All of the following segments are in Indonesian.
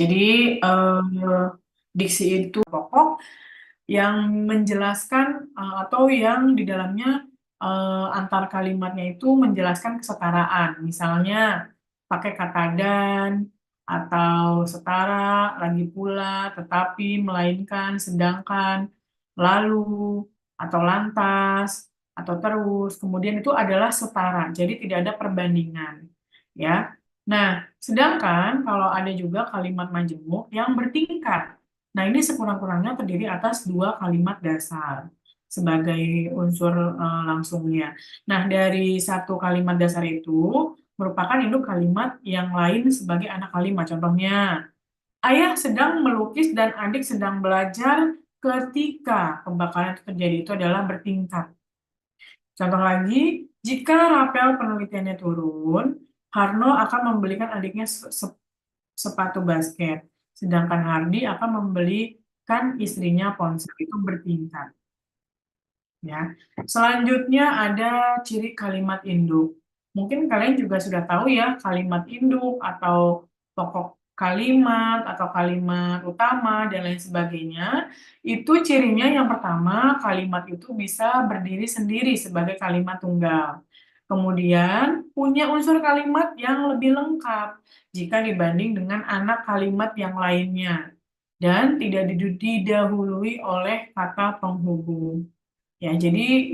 Jadi diksi itu pokok yang menjelaskan atau yang di dalamnya antar kalimatnya itu menjelaskan kesetaraan. Misalnya pakai kata dan atau setara, lagi pula, tetapi, melainkan, sedangkan, lalu, atau lantas, atau terus. Kemudian itu adalah setara, jadi tidak ada perbandingan. Ya. Nah, sedangkan kalau ada juga kalimat majemuk yang bertingkat. Nah, ini sekurang-kurangnya terdiri atas dua kalimat dasar sebagai unsur langsungnya. Nah, dari satu kalimat dasar itu merupakan induk kalimat yang lain sebagai anak kalimat. Contohnya, ayah sedang melukis dan adik sedang belajar ketika kebakaran itu terjadi. Itu adalah bertingkat. Contoh lagi, jika rapel penelitiannya turun, Harno akan membelikan adiknya sepatu basket, sedangkan Hardi akan membelikan istrinya ponsel. Itu bertingkat. Ya. Selanjutnya ada ciri kalimat induk. Mungkin kalian juga sudah tahu ya kalimat induk atau pokok kalimat atau kalimat utama dan lain sebagainya. Itu cirinya yang pertama, kalimat itu bisa berdiri sendiri sebagai kalimat tunggal. Kemudian punya unsur kalimat yang lebih lengkap jika dibanding dengan anak kalimat yang lainnya dan tidak didahului oleh kata penghubung. Ya, jadi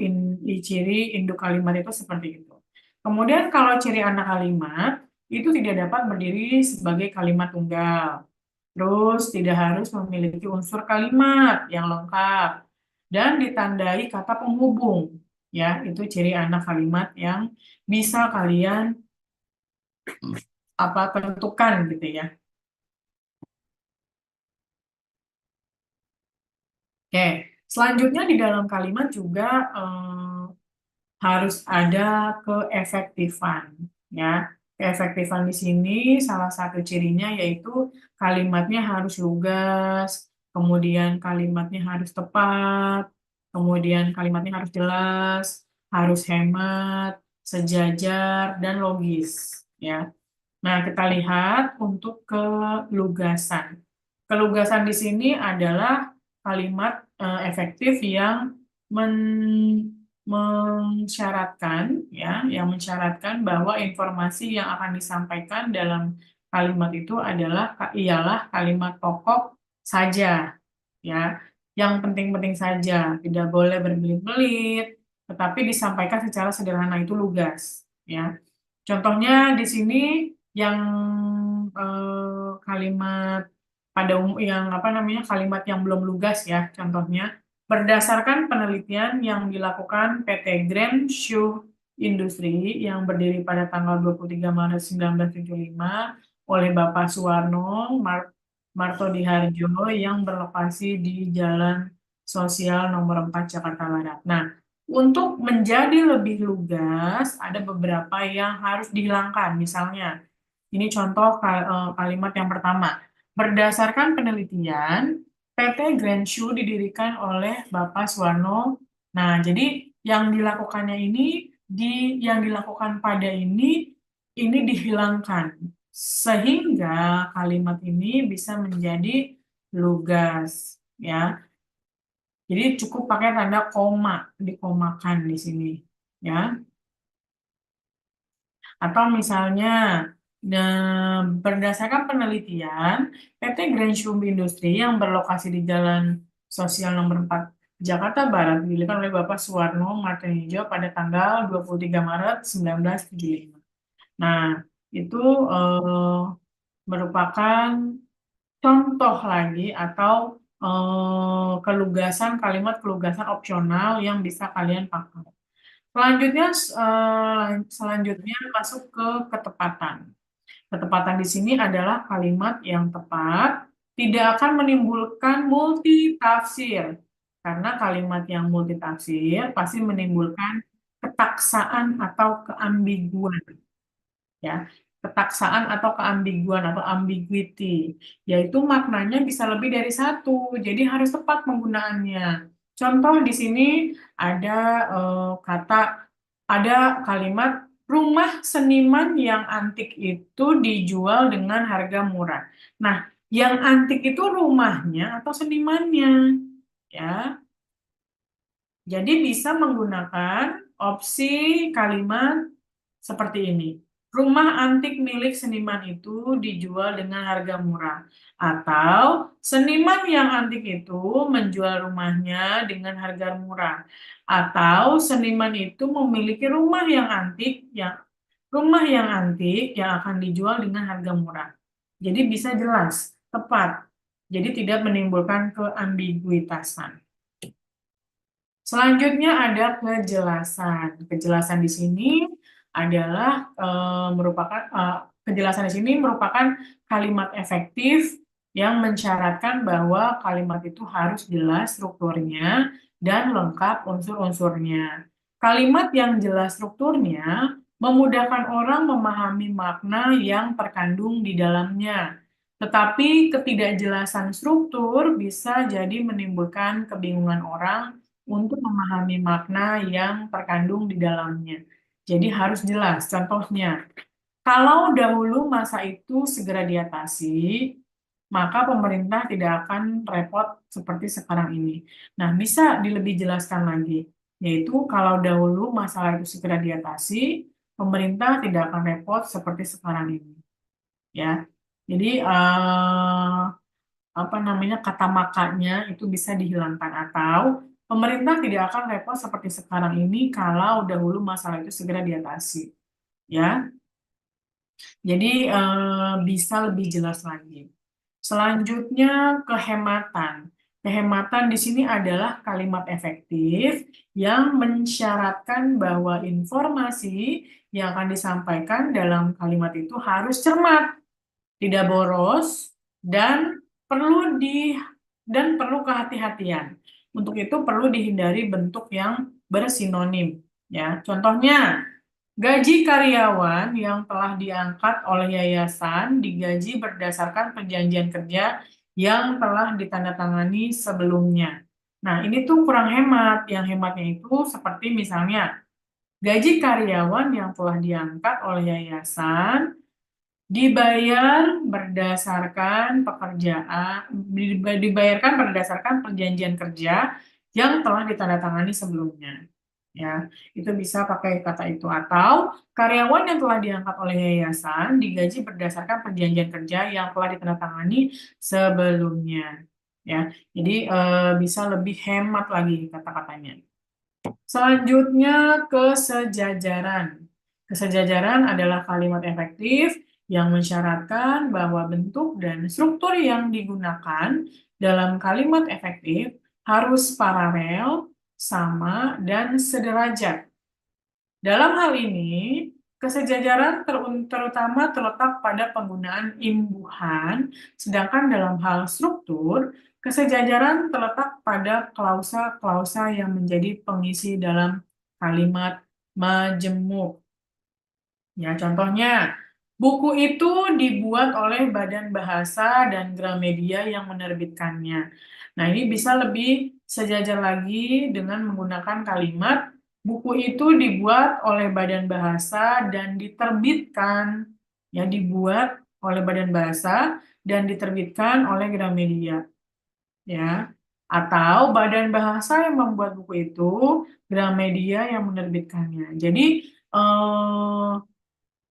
ciri induk kalimat itu seperti itu. Kemudian kalau ciri anak kalimat itu tidak dapat berdiri sebagai kalimat tunggal. Terus tidak harus memiliki unsur kalimat yang lengkap dan ditandai kata penghubung. Ya, itu ciri anak kalimat yang bisa kalian tentukan gitu ya. Oke, selanjutnya di dalam kalimat juga harus ada keefektifan, ya. Keefektifan di sini salah satu cirinya yaitu kalimatnya harus lugas, kemudian kalimatnya harus tepat, kemudian kalimatnya harus jelas, harus hemat, sejajar, dan logis, ya. Nah, kita lihat untuk kelugasan. Kelugasan di sini adalah kalimat efektif yang mensyaratkan ya, yang mensyaratkan bahwa informasi yang akan disampaikan dalam kalimat itu ialah kalimat pokok saja, ya. Yang penting-penting saja, tidak boleh berbelit-belit, tetapi disampaikan secara sederhana itu lugas, ya. Contohnya di sini yang kalimat yang kalimat yang belum lugas ya, contohnya berdasarkan penelitian yang dilakukan PT Grand Shoe Industri yang berdiri pada tanggal 23 Maret 1975 oleh Bapak Suwarno Martodiharjo yang berlokasi di Jalan Sosial nomor 4 Jakarta Barat. Nah, untuk menjadi lebih lugas, ada beberapa yang harus dihilangkan. Misalnya, ini contoh kalimat yang pertama. Berdasarkan penelitian, PT Grand Shoe didirikan oleh Bapak Suwarno. Nah, jadi yang dilakukannya yang dilakukan pada ini dihilangkan. Sehingga kalimat ini bisa menjadi lugas. Ya, jadi cukup pakai tanda koma, dikomakan di sini, ya. Atau misalnya, berdasarkan penelitian, PT Grand Shum Industri yang berlokasi di Jalan Sosial nomor 4 Jakarta Barat didirikan oleh Bapak Suwarno Martinijo pada tanggal 23 Maret 1975. Nah, itu merupakan contoh lagi atau kalimat-kelugasan opsional yang bisa kalian pakai. Selanjutnya masuk ke ketepatan. Ketepatan di sini adalah kalimat yang tepat, tidak akan menimbulkan multitafsir. Karena kalimat yang multitafsir pasti menimbulkan ketaksaan atau keambiguan. Ya, ketaksaan atau keambiguan atau ambiguity, yaitu maknanya bisa lebih dari satu, jadi harus tepat penggunaannya. Contoh di sini ada ada kalimat rumah seniman yang antik itu dijual dengan harga murah. Nah, Yang antik itu rumahnya atau senimannya, ya. Jadi bisa menggunakan opsi kalimat seperti ini. Rumah antik milik seniman itu dijual dengan harga murah. Atau seniman yang antik itu menjual rumahnya dengan harga murah. Atau seniman itu memiliki rumah yang antik yang akan dijual dengan harga murah. Jadi bisa jelas, tepat. Jadi tidak menimbulkan keambiguitasan. Selanjutnya ada kejelasan. Kejelasan di sini adalah kejelasan di sini merupakan kalimat efektif yang mensyaratkan bahwa kalimat itu harus jelas strukturnya dan lengkap unsur-unsurnya. Kalimat yang jelas strukturnya memudahkan orang memahami makna yang terkandung di dalamnya. Tetapi ketidakjelasan struktur bisa jadi menimbulkan kebingungan orang untuk memahami makna yang terkandung di dalamnya. Jadi harus jelas. Contohnya, kalau dahulu masa itu segera diatasi, maka pemerintah tidak akan repot seperti sekarang ini. Nah, bisa dilebih jelaskan lagi, yaitu kalau dahulu masalah itu segera diatasi, pemerintah tidak akan repot seperti sekarang ini. Ya, jadi apa namanya kata makanya itu bisa dihilangkan atau pemerintah tidak akan repot seperti sekarang ini kalau dahulu masalah itu segera diatasi, ya. Jadi bisa lebih jelas lagi. Selanjutnya kehematan. Kehematan di sini adalah kalimat efektif yang mensyaratkan bahwa informasi yang akan disampaikan dalam kalimat itu harus cermat, tidak boros, dan perlu kehati-hatian. Untuk itu perlu dihindari bentuk yang bersinonim. Ya, contohnya gaji karyawan yang telah diangkat oleh yayasan digaji berdasarkan perjanjian kerja yang telah ditandatangani sebelumnya. Nah, ini tuh kurang hemat. Yang hematnya itu seperti misalnya gaji karyawan yang telah diangkat oleh yayasan dibayarkan berdasarkan perjanjian kerja yang telah ditandatangani sebelumnya. Ya, itu bisa pakai kata itu atau karyawan yang telah diangkat oleh yayasan digaji berdasarkan perjanjian kerja yang telah ditandatangani sebelumnya. Ya, jadi bisa lebih hemat lagi kata-katanya. Selanjutnya kesejajaran. Kesejajaran adalah kalimat efektif yang mensyaratkan bahwa bentuk dan struktur yang digunakan dalam kalimat efektif harus paralel, sama, dan sederajat. Dalam hal ini, kesejajaran terutama terletak pada penggunaan imbuhan, sedangkan dalam hal struktur, kesejajaran terletak pada klausa-klausa yang menjadi pengisi dalam kalimat majemuk. Ya, contohnya, buku itu dibuat oleh Badan Bahasa dan Gramedia yang menerbitkannya. Nah, ini bisa lebih sejajar lagi dengan menggunakan kalimat buku itu dibuat oleh Badan Bahasa dan diterbitkan. Ya, dibuat oleh Badan Bahasa dan diterbitkan oleh Gramedia. Ya, atau Badan Bahasa yang membuat buku itu, Gramedia yang menerbitkannya. Jadi,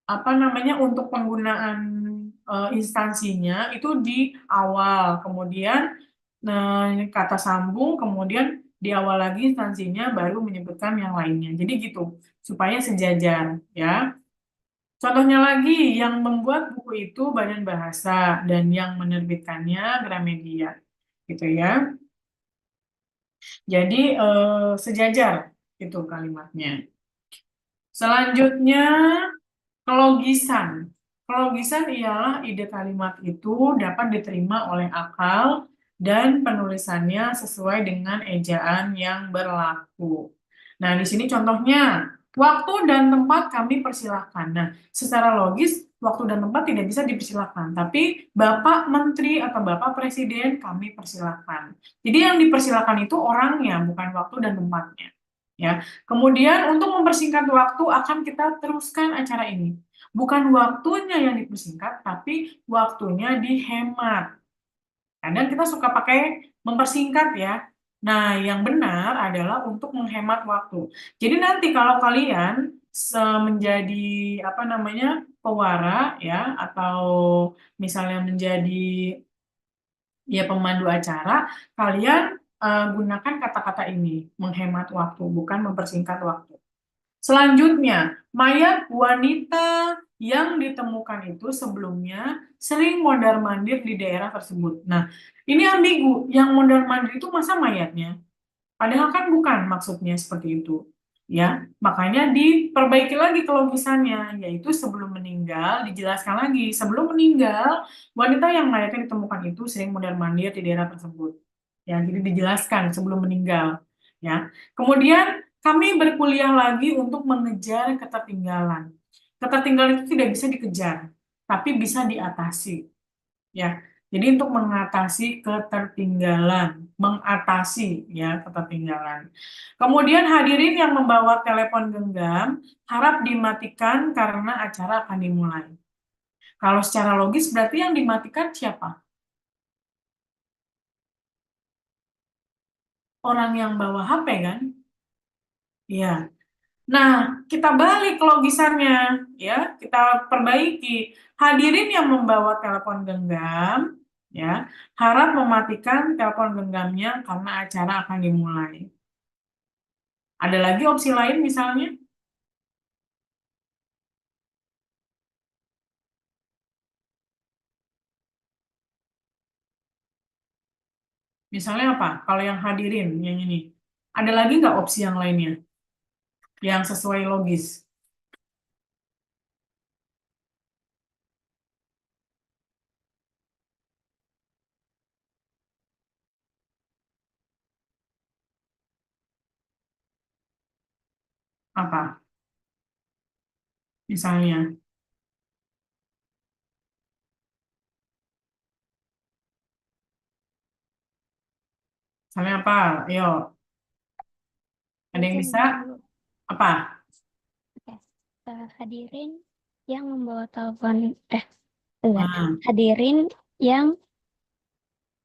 apa namanya untuk penggunaan instansinya itu di awal, kemudian kata sambung, kemudian di awal lagi instansinya baru menyebutkan yang lainnya. Jadi gitu, supaya sejajar ya. Contohnya lagi, yang membuat buku itu Badan Bahasa dan yang menerbitkannya Gramedia, gitu ya. Jadi sejajar itu kalimatnya. Selanjutnya kelogisan. Kelogisan ialah ide kalimat itu dapat diterima oleh akal dan penulisannya sesuai dengan ejaan yang berlaku. Nah, di sini contohnya, waktu dan tempat kami persilahkan. Nah, secara logis, waktu dan tempat tidak bisa dipersilahkan, tapi Bapak Menteri atau Bapak Presiden kami persilahkan. Jadi yang dipersilahkan itu orangnya, bukan waktu dan tempatnya. Ya. Kemudian untuk mempersingkat waktu akan kita teruskan acara ini. Bukan waktunya yang dipersingkat, tapi waktunya dihemat. Kadang kita suka pakai mempersingkat ya. Nah, yang benar adalah untuk menghemat waktu. Jadi nanti kalau kalian menjadi apa namanya pewara ya atau misalnya menjadi ya pemandu acara, kalian gunakan kata-kata ini, menghemat waktu, bukan mempersingkat waktu. Selanjutnya, mayat wanita yang ditemukan itu sebelumnya sering mondar-mandir di daerah tersebut. Nah, ini ambigu. Yang mondar-mandir itu masa mayatnya? Padahal kan bukan maksudnya seperti itu. Ya, makanya diperbaiki lagi kelogisannya, yaitu sebelum meninggal dijelaskan lagi. Sebelum meninggal, wanita yang mayatnya ditemukan itu sering mondar-mandir di daerah tersebut. Ya, jadi dijelaskan sebelum meninggal. Ya, kemudian kami berkuliah lagi untuk mengejar ketertinggalan. Ketertinggalan itu tidak bisa dikejar, tapi bisa diatasi. Ya, jadi untuk mengatasi ketertinggalan, mengatasi ya ketertinggalan. Kemudian hadirin yang membawa telepon genggam harap dimatikan karena acara akan dimulai. Kalau secara logis berarti yang dimatikan siapa? Orang yang bawa HP kan? Iya. Nah, kita balik logisannya ya, kita perbaiki. Hadirin yang membawa telepon genggam ya, harap mematikan telepon genggamnya karena acara akan dimulai. Ada lagi opsi lain misalnya? Misalnya apa? Kalau yang hadirin yang ini. Ada lagi nggak opsi yang lainnya yang sesuai logis? Apa? Misalnya. Misalnya apa? Ayo, ada yang Izin bisa? dulu. Apa? Oke. Hadirin yang membawa telepon, enggak. Nah, Hadirin yang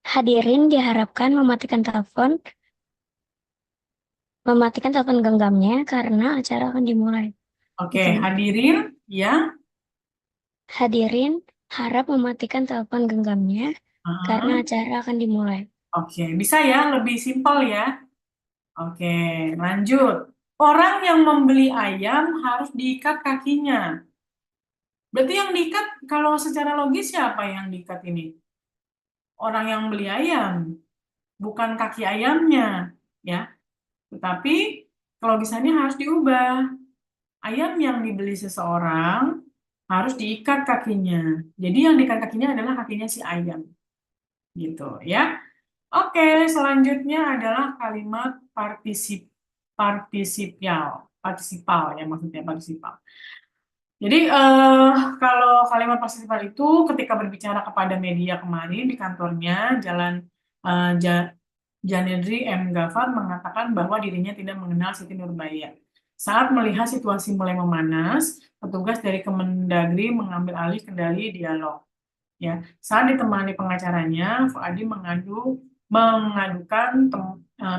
hadirin diharapkan mematikan telepon genggamnya karena acara akan dimulai. oke. Gitu nih. Hadirin yang Hadirin harap mematikan telepon genggamnya karena ah, acara akan dimulai. oke, bisa ya, lebih simpel ya. Oke, lanjut. Orang yang membeli ayam harus diikat kakinya. Berarti yang diikat kalau secara logis siapa yang diikat ini? Orang yang beli ayam, bukan kaki ayamnya, ya. Tetapi kelogisannya harus diubah. Ayam yang dibeli seseorang harus diikat kakinya. Jadi yang diikat kakinya adalah kakinya si ayam, gitu ya. Oke, selanjutnya adalah kalimat partisipal, partisipal ya maksudnya partisipal. Jadi kalau kalimat partisipal itu ketika berbicara kepada media kemarin di kantornya, Jalan eh, Ja- Janedri M. Gafar mengatakan bahwa dirinya tidak mengenal Siti Nurbaya. Saat melihat situasi mulai memanas, petugas dari Kemendagri mengambil alih kendali dialog. Ya, saat ditemani pengacaranya, Fuadi mengadukan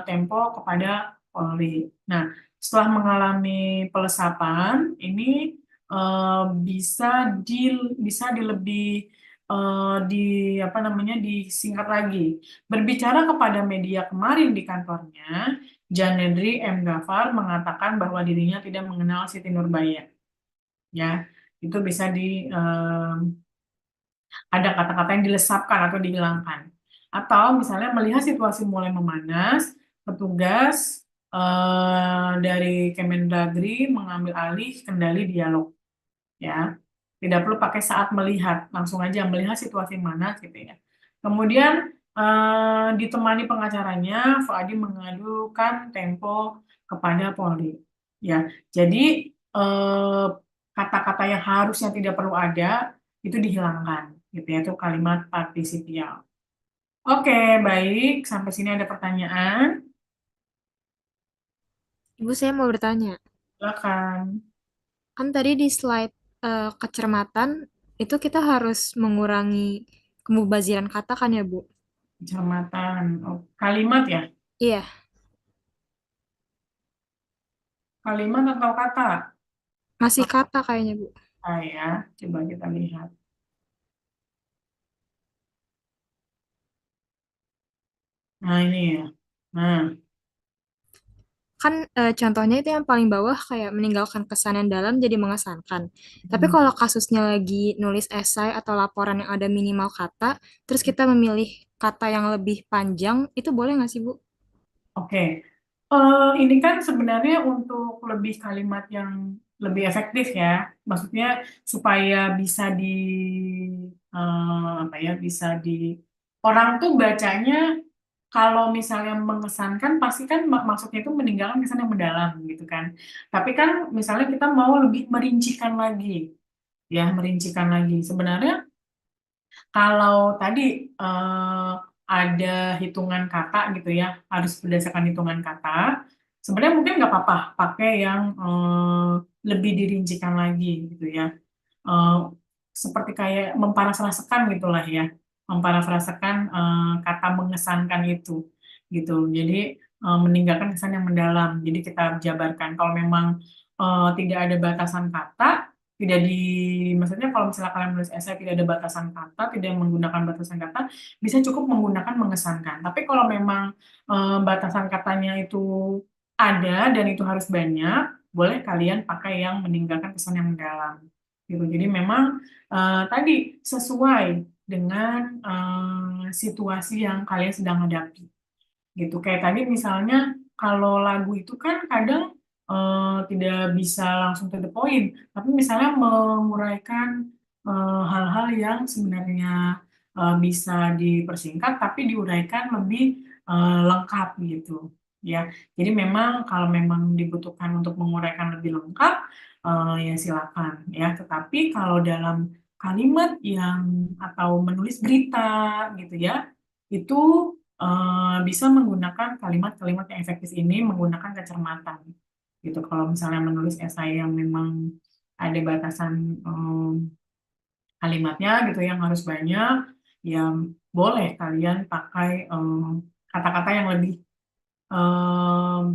Tempo kepada Polri. Nah, setelah mengalami pelesapan, ini eh, bisa di bisa dilebih di apa namanya disingkat lagi. Berbicara kepada media kemarin di kantornya, Janedri M. Gafar mengatakan bahwa dirinya tidak mengenal Siti Nurbaya. Ya, itu bisa ada kata-kata yang dilesapkan atau dihilangkan. Atau misalnya melihat situasi mulai memanas, petugas dari Kemendagri mengambil alih kendali dialog. Ya, tidak perlu pakai saat melihat, langsung aja melihat situasi mana gitu ya. Kemudian ditemani pengacaranya, Fuadi mengadukan Tempo kepada Polri. Ya, jadi eh, kata-kata yang harusnya tidak perlu ada itu dihilangkan, gitu ya. Itu kalimat partisipial. Oke, baik. Sampai sini ada pertanyaan. Ibu, saya mau bertanya. Silakan. Kan tadi di slide kecermatan itu kita harus mengurangi kemubaziran kata kan ya, Bu? Kecermatan. Oh, kalimat ya? Iya, Kalimat atau kata? masih kata kayaknya, Bu. Ya, coba kita lihat. Nah, ini ya. Nah, Kan contohnya itu yang paling bawah kayak meninggalkan kesan yang dalam jadi mengesankan. Tapi hmm, kalau kasusnya lagi nulis esai atau laporan yang ada minimal kata, terus kita memilih kata yang lebih panjang, itu boleh nggak sih, Bu? oke. Ini kan sebenarnya untuk lebih kalimat yang lebih efektif ya. Maksudnya supaya bisa apa ya, bisa di orang tuh bacanya kalau misalnya mengesankan pasti kan maksudnya itu meninggalkan kesan yang mendalam gitu kan. Tapi kan misalnya kita mau lebih merincikan lagi, ya merincikan lagi. Sebenarnya kalau tadi ada hitungan kata gitu ya, harus berdasarkan hitungan kata. Sebenarnya mungkin nggak apa-apa pakai yang lebih dirincikan lagi gitu ya. Eh, Seperti kayak memparafrasekan gitulah ya, memparafrasekan kata mengesankan itu gitu. Jadi meninggalkan kesan yang mendalam. Jadi kita jabarkan kalau memang tidak ada batasan kata, tidak di maksudnya kalau misalnya kalian menulis esai tidak ada batasan kata, tidak menggunakan batasan kata, bisa cukup menggunakan mengesankan. Tapi kalau memang batasan katanya itu ada dan itu harus banyak, boleh kalian pakai yang meninggalkan kesan yang mendalam gitu. Jadi memang tadi sesuai dengan situasi yang kalian sedang hadapi gitu. Kayak tadi misalnya kalau lagu itu kan kadang tidak bisa langsung to the point, tapi misalnya menguraikan hal-hal yang sebenarnya bisa dipersingkat tapi diuraikan lebih lengkap gitu. Ya, jadi memang kalau memang dibutuhkan untuk menguraikan lebih lengkap, ya silakan ya. Tetapi kalau dalam kalimat yang atau menulis berita gitu ya, itu bisa menggunakan kalimat-kalimat yang efektif ini menggunakan kecermatan gitu. Kalau misalnya menulis esai yang memang ada batasan kalimatnya gitu yang harus banyak, ya boleh kalian pakai kata-kata yang lebih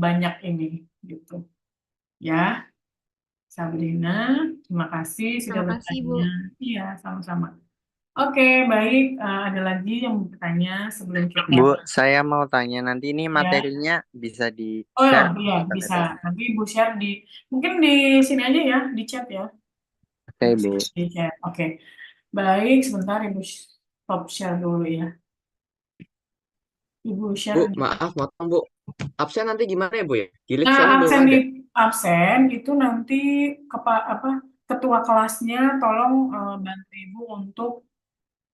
banyak ini gitu. Ya, Sabrina, terima kasih sudah Terima kasih, Bu. bertanya. Iya, sama-sama. Oke, baik. Ada lagi yang mau bertanya sebelum kita Bu, saya mau tanya nanti ini ya. materinya bisa Oh ya, di-share iya ke bisa. saya. Nanti Ibu share di mungkin di sini aja ya, di chat ya. Oke, Ibu Bu. share di chat. Oke. Baik, sebentar Ibu stop share dulu ya. Ibu Bu, share. maaf, motong Bu. Absen nanti gimana ya Bu ya? Gilik Nah, soalnya belum ada. absen itu nanti apa ketua kelasnya tolong bantu Ibu untuk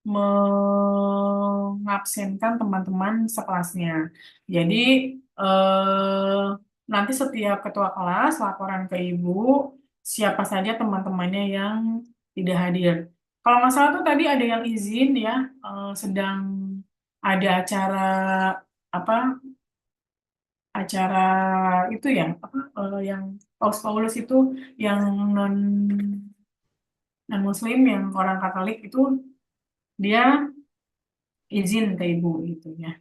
mengabsenkan teman-teman sekelasnya. Jadi eh, nanti setiap ketua kelas laporan ke ibu siapa saja teman-temannya yang tidak hadir. Kalau nggak salah tuh tadi ada yang izin ya, sedang ada acara apa acara itu ya apa yang Paus Paulus itu yang non non Muslim yang orang Katolik itu dia izin ke ibu gitu ya.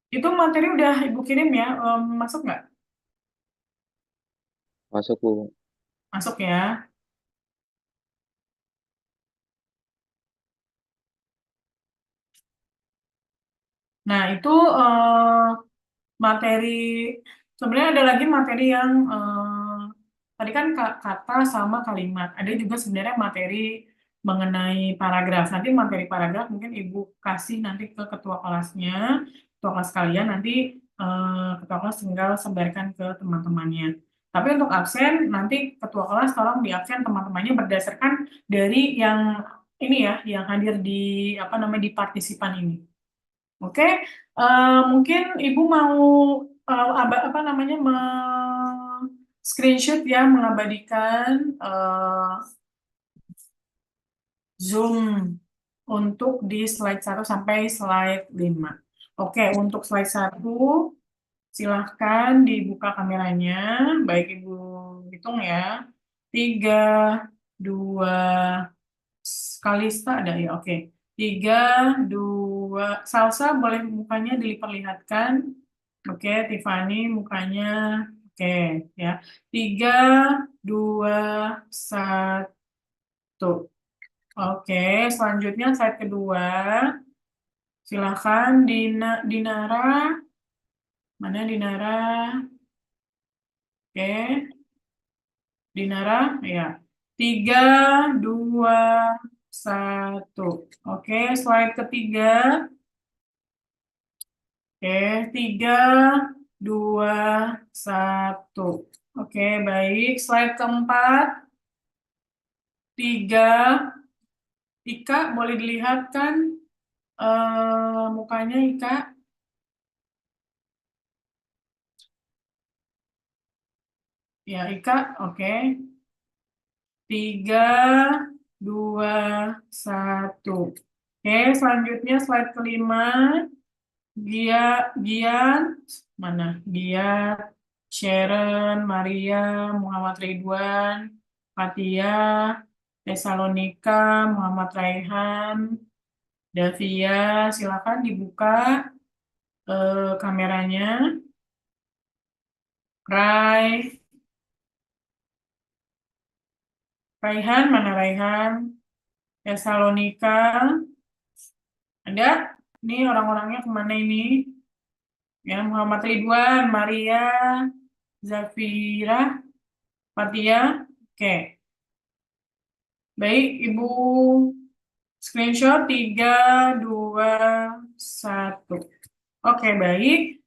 Itu materi udah Ibu kirim ya, masuk nggak? Masuk, Bu. Masuk ya. Nah, itu materi, sebenarnya ada lagi materi yang, tadi kan kata sama kalimat. Ada juga sebenarnya materi mengenai paragraf. Nanti materi paragraf mungkin Ibu kasih nanti ke ketua kelasnya, ketua kelas kalian, nanti ketua kelas tinggal sebarkan ke teman-temannya. Tapi untuk absen, nanti ketua kelas tolong di absen teman-temannya berdasarkan dari yang ini ya, yang hadir di apa namanya di partisipan ini. Oke, mungkin Ibu mau apa namanya screenshot ya, mengabadikan Zoom untuk di slide 1 sampai slide 5. Oke, untuk slide 1 silahkan dibuka kameranya, baik Ibu hitung ya. 3, 2, Kalista ada ya, oke. 3, 2, Salsa boleh mukanya diperlihatkan. Oke, Tiffany mukanya. Oke, ya. 3, 2, 1. Oke, selanjutnya slide kedua. Silakan Dinara. Mana Dinara? Oke. Dinara, ya. 3, 2, 1. Oke, slide ketiga. Oke, 3, 2, 1. Oke, baik. Slide keempat. 3. Ika, boleh dilihat kan mukanya Ika? Ya, Ika, oke. 3, 2, 1. Oke, selanjutnya slide kelima. Gian, mana? Gian, Sharon, Maria, Muhammad Ridwan, Fatia, Tesalonika, Muhammad Raihan, Davia, silakan dibuka kameranya. Raihan, mana Raihan? Tesalonika, ada? Ini orang-orangnya kemana ini? Ya, Muhammad Ridwan, Maria, Zafira, Fatia. Oke. Baik, Ibu screenshot 3, 2, 1. Oke, baik.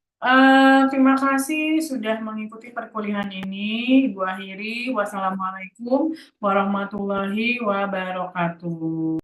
Terima kasih sudah mengikuti perkuliahan ini. Ibu akhiri. Wassalamualaikum warahmatullahi wabarakatuh.